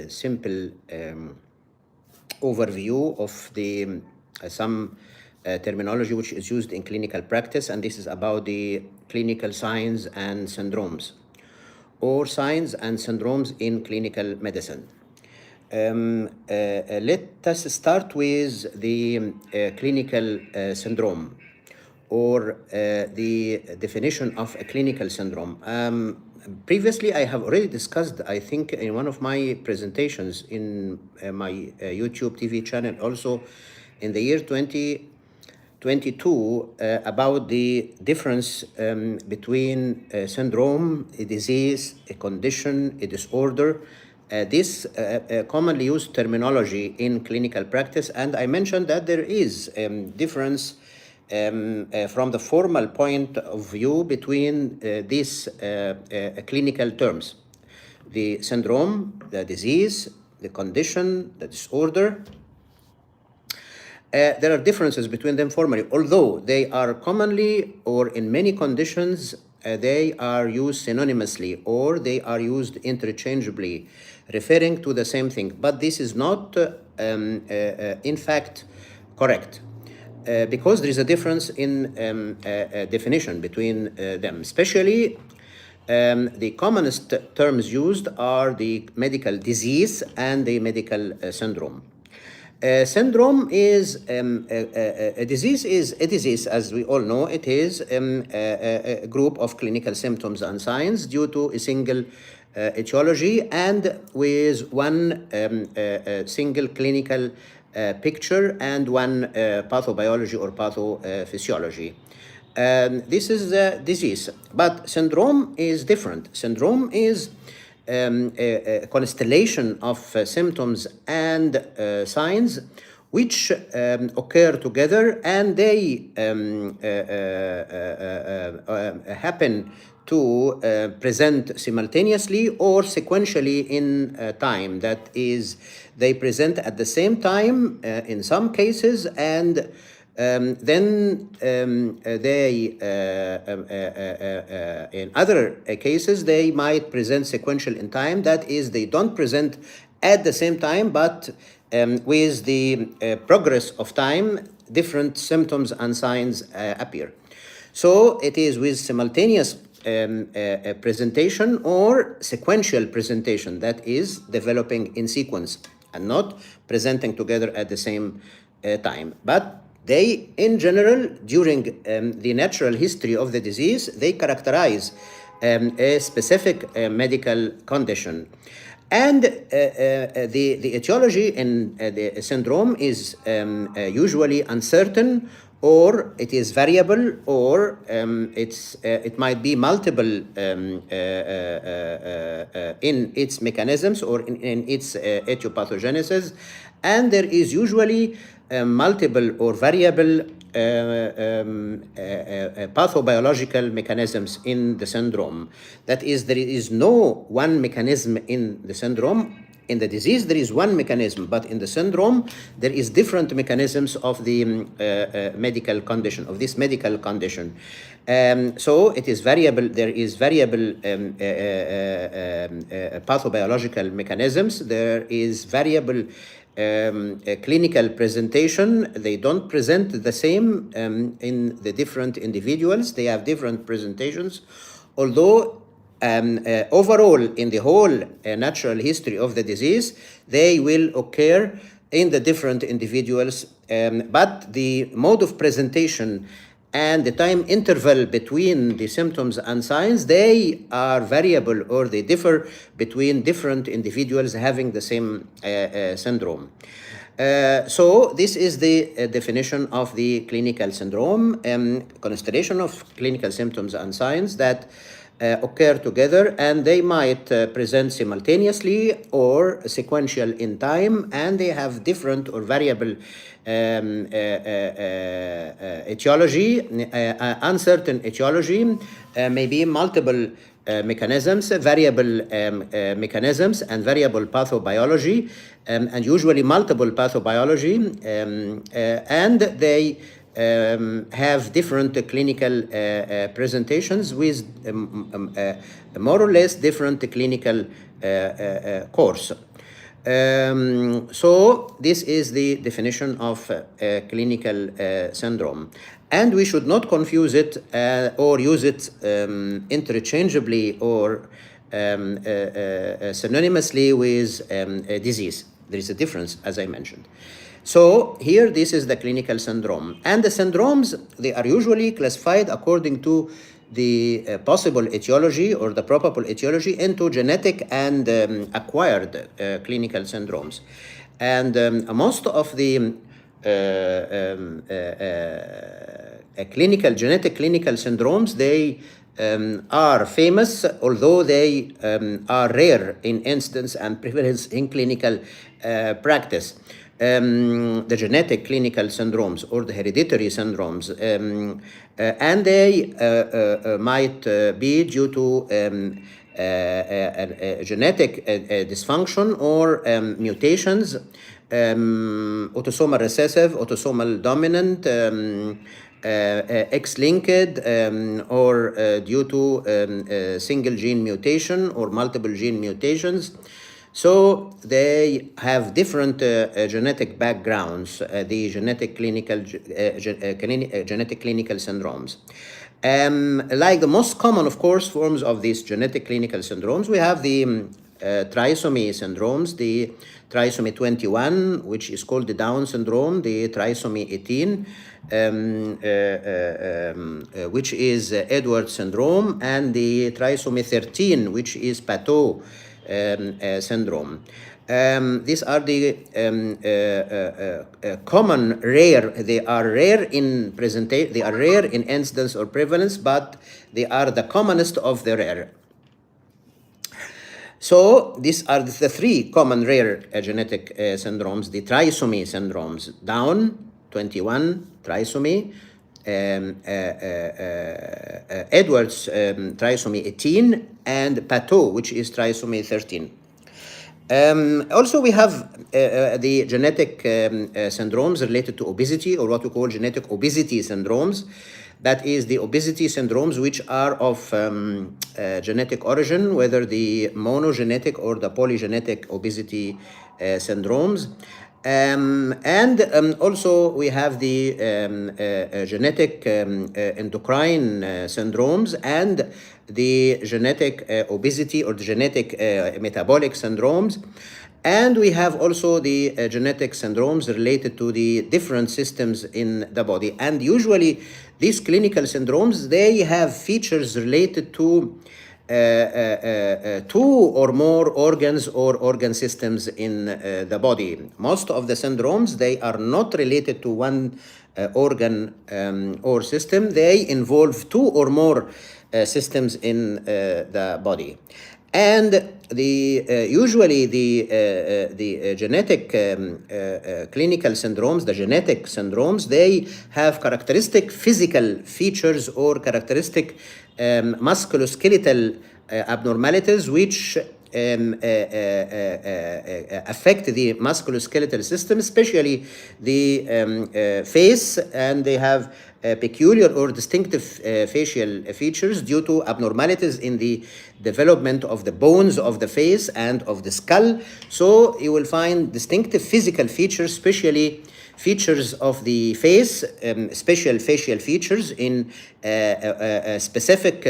simple overview of the some terminology which is used in clinical practice, and this is about the clinical signs and syndromes, or signs and syndromes in clinical medicine. Let us start with the clinical syndrome, or the definition of a clinical syndrome. Previously, I have already discussed, I think, in one of my presentations in my YouTube TV channel, also in the year 2022, about the difference between a syndrome, a disease, a condition, a disorder. This commonly used terminology in clinical practice, and I mentioned that there is difference from the formal point of view between these clinical terms: the syndrome, the disease, the condition, the disorder. There are differences between them formally, although they are commonly, or in many conditions, they are used synonymously, or they are used interchangeably, referring to the same thing. But this is not, in fact, correct. Because there is a difference in definition between them. Especially, the commonest terms used are the medical disease and the medical syndrome. Syndrome is a disease, as we all know. It is a group of clinical symptoms and signs due to a single etiology and with one single clinical picture and one pathobiology or pathophysiology. This is a disease, but syndrome is different. Syndrome is a constellation of symptoms and signs which occur together, and they happen to present simultaneously or sequentially in time. That is, they present at the same time in some cases, and then they, in other cases, they might present sequential in time. That is, they don't present at the same time, but with the progress of time, different symptoms and signs appear. So it is with simultaneous presentation or sequential presentation, that is developing in sequence and not presenting together at the same time. But they, in general, during the natural history of the disease, they characterize a specific medical condition. And the etiology in the syndrome is usually uncertain, or it is variable, or it might be multiple in its mechanisms or in its etiopathogenesis, and there is usually multiple or variable pathobiological mechanisms in the syndrome. That is, there is no one mechanism in the syndrome. In the disease, there is one mechanism, but in the syndrome, there is different mechanisms of the medical condition, of this medical condition. So it is variable. There is variable pathobiological mechanisms. There is variable clinical presentation. They don't present the same in the different individuals. They have different presentations, although overall, in the whole natural history of the disease, they will occur in the different individuals, but the mode of presentation and the time interval between the symptoms and signs, they are variable, or they differ between different individuals having the same syndrome. So this is the definition of the clinical syndrome, constellation of clinical symptoms and signs that occur together, and they might present simultaneously or sequential in time, and they have different or variable etiology, uncertain etiology, maybe multiple mechanisms, variable mechanisms, and variable pathobiology, and usually multiple pathobiology, and they have different clinical presentations with more or less different clinical course. So this is the definition of clinical syndrome. And we should not confuse it or use it interchangeably or synonymously with a disease. There is a difference, as I mentioned. So here, this is the clinical syndrome. And the syndromes, they are usually classified according to the possible etiology or the probable etiology into genetic and acquired clinical syndromes. And most of the genetic clinical syndromes, they are famous, although they are rare in instance and prevalence in clinical practice. The genetic clinical syndromes or the hereditary syndromes, and they might be due to genetic dysfunction or mutations, autosomal recessive, autosomal dominant, X-linked, or due to single gene mutation or multiple gene mutations. So they have different genetic backgrounds, the genetic clinical syndromes. Like the most common, of course, forms of these genetic clinical syndromes, we have the trisomy syndromes, the trisomy 21, which is called the Down syndrome, the trisomy 18, which is Edwards syndrome, and the trisomy 13, which is Pateau syndrome. These are the common rare. They are rare in presentation. They are rare in incidence or prevalence, but they are the commonest of the rare. So these are the three common rare genetic syndromes: the trisomy syndromes, Down 21 trisomy, Edwards trisomy 18, and Pateau, which is trisomy 13. Also, we have the genetic syndromes related to obesity, or what we call genetic obesity syndromes. That is the obesity syndromes which are of genetic origin, whether the monogenetic or the polygenetic obesity syndromes. Also we have the genetic endocrine syndromes and the genetic obesity or the genetic metabolic syndromes. And we have also the genetic syndromes related to the different systems in the body. And usually these clinical syndromes, they have features related to two or more organs or organ systems in the body. Most of the syndromes, they are not related to one organ or system. They involve two or more systems in the body. And usually the genetic clinical syndromes, the genetic syndromes, they have characteristic physical features or characteristic musculoskeletal abnormalities which affect the musculoskeletal system, especially the face, and they have peculiar or distinctive facial features due to abnormalities in the development of the bones of the face and of the skull. So you will find distinctive physical features, especially features of the face, special facial features in specific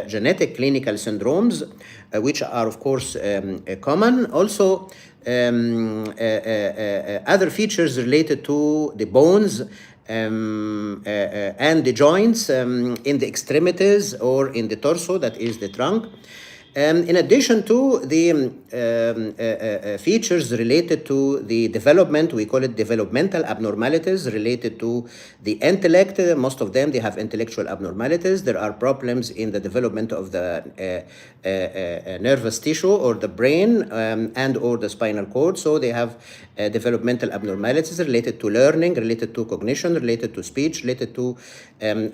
genetic clinical syndromes, which are, of course, common. Also, other features related to the bones and the joints in the extremities or in the torso, that is the trunk. In addition to the features related to the development, we call it developmental abnormalities related to the intellect. Most of them, they have intellectual abnormalities. There are problems in the development of the nervous tissue or the brain and or the spinal cord. So they have developmental abnormalities related to learning, related to cognition, related to speech, related to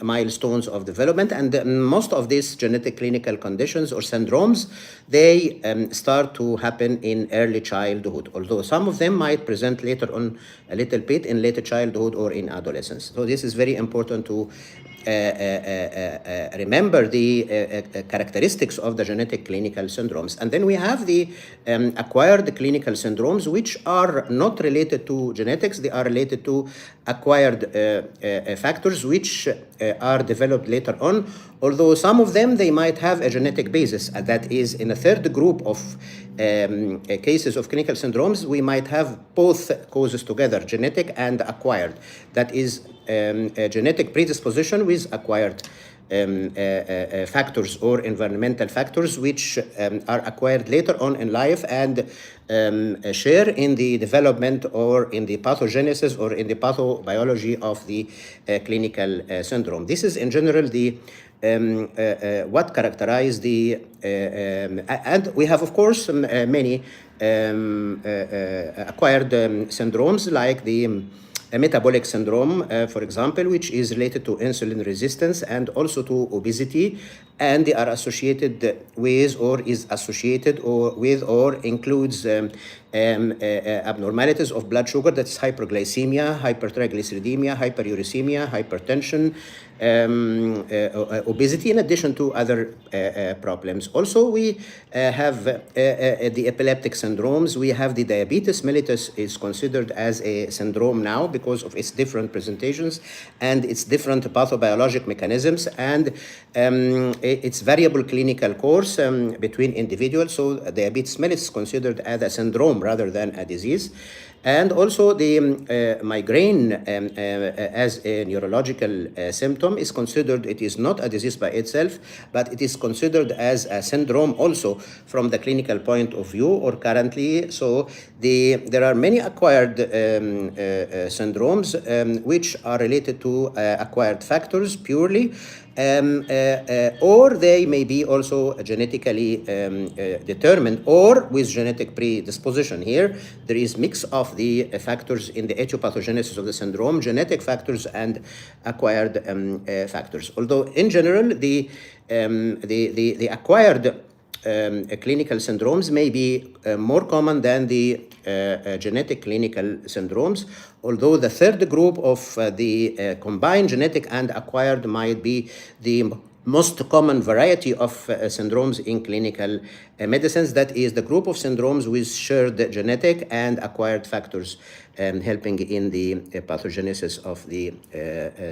milestones of development. And most of these genetic clinical conditions or syndromes, they start to happen in early childhood, although some of them might present later on a little bit in later childhood or in adolescence. So this is very important to remember the characteristics of the genetic clinical syndromes. And then we have the acquired clinical syndromes, which are not related to genetics. They are related to acquired factors, which are developed later on, although some of them, they might have a genetic basis. That is, in a third group of cases of clinical syndromes, we might have both causes together, genetic and acquired. That is, a genetic predisposition with acquired factors or environmental factors, which are acquired later on in life and share in the development or in the pathogenesis or in the pathobiology of the clinical syndrome. This is in general the what characterize the and we have, of course, many acquired syndromes, like the metabolic syndrome, for example, which is related to insulin resistance and also to obesity, and they are associated with or is associated with or includes abnormalities of blood sugar, that's hyperglycemia, hypertriglyceridemia, hyperuricemia, hypertension, obesity, in addition to other problems. Also, we have the epileptic syndromes. We have the diabetes mellitus is considered as a syndrome now because of its different presentations and its different pathobiologic mechanisms and its variable clinical course between individuals. So diabetes mellitus is considered as a syndrome rather than a disease. And also the migraine as a neurological symptom is considered, it is not a disease by itself, but it is considered as a syndrome also from the clinical point of view or currently. So there are many acquired syndromes which are related to acquired factors purely, or they may be also genetically determined or with genetic predisposition. Here, there is mix of the factors in the etiopathogenesis of the syndrome, genetic factors and acquired factors. Although in general, the acquired clinical syndromes may be more common than the genetic clinical syndromes, although the third group of the combined genetic and acquired might be the most common variety of syndromes in clinical medicines. That is the group of syndromes with shared genetic and acquired factors helping in the pathogenesis of the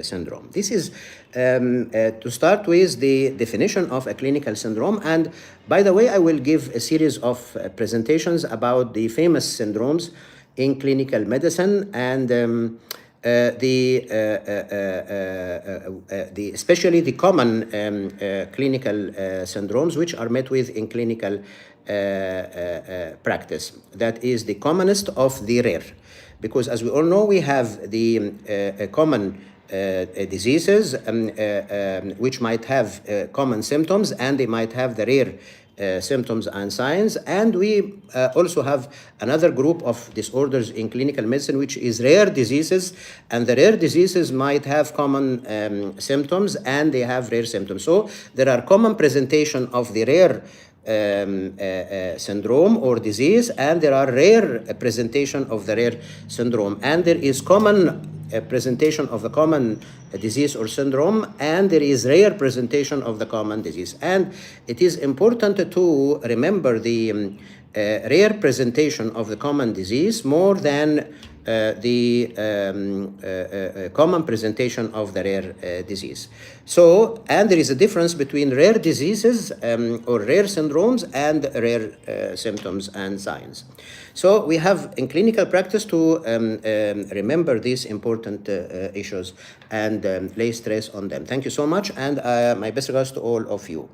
syndrome. This is to start with the definition of a clinical syndrome. And by the way, I will give a series of presentations about the famous syndromes in clinical medicine and especially the common clinical syndromes which are met with in clinical practice. That is the commonest of the rare, because as we all know, we have the common diseases which might have common symptoms, and they might have the rare symptoms and signs. And we also have another group of disorders in clinical medicine, which is rare diseases, and the rare diseases might have common symptoms and they have rare symptoms. So there are common presentation of the rare syndrome or disease, and there are rare presentation of the rare syndrome, and there is common presentation of the common disease or syndrome, and there is rare presentation of the common disease. And it is important to remember the rare presentation of the common disease more than the common presentation of the rare disease. So, and there is a difference between rare diseases or rare syndromes and rare symptoms and signs. So we have in clinical practice to remember these important issues and lay stress on them. Thank you so much, and my best regards to all of you.